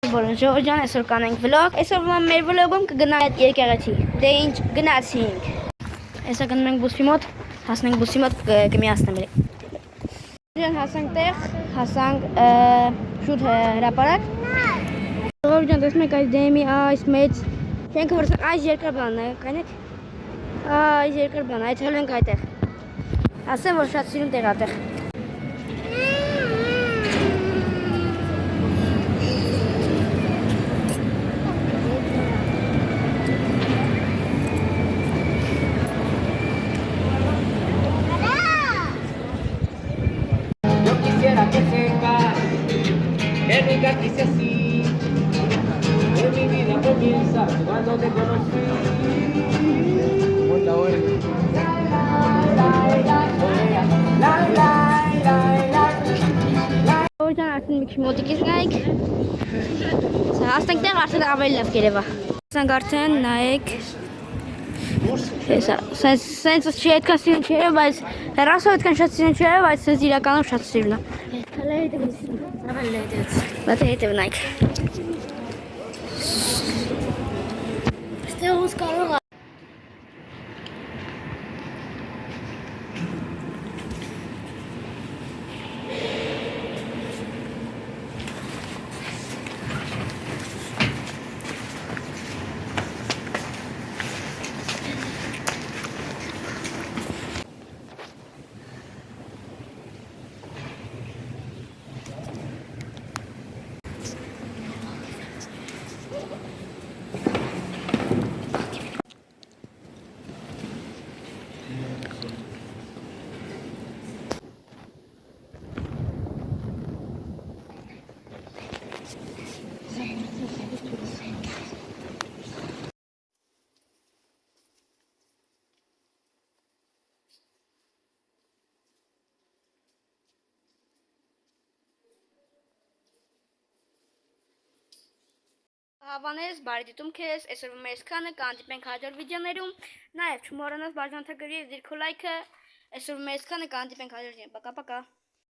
Ժողովուրդ ջան, այսօր կանենք վլոգ։ Այսօր մեր վլոգում կգնանք այդ եկեղեցի։ Դե ինչ գնացինք։ Այսօր գնում ենք բուսի մոտ, հասնենք բուսի մոտ կմիացնեմ։ Ջան հասանք տեղ, հասանք շուտ հրապարակ։ Ժողովուրդ ջան, տեսնում եք այս դեմի այս մեծ շենքը, որ այս երկրպանն է, կանեք։ Այս երկրպանն, այդ հել ենք այդտեղ։ Ասեմ, որ շատ սիրուն տեղ է այդտեղ։ Que sepa que nunca quise así, que mi vida comienza cuando te conocí. Muerta hoy. Oradan artık bir kişi modu kesmek. Aslında artık ավելի լավ գերեվա։ Ասենք արդեն նայեք։ Սենց չի այդքան սիրուն չէ, բայց հեռասով այդքան շատ սիրուն չէ, բայց սենց իրականում շատ սիրուն է։ Բայց հետև նայեք։ Ստեղ ուս կարող է։ Հավանես, բարի դիտում քեզ, այսօր մեր սքանը կհանդիպենք հաջորդ վիդեոներում, նաև չմոռանաս բաժանորդագրի և դիր քո լայքը, այսօր մեր սքանը կհանդիպենք հաջորդ վիդեոներում, պակա-պակա։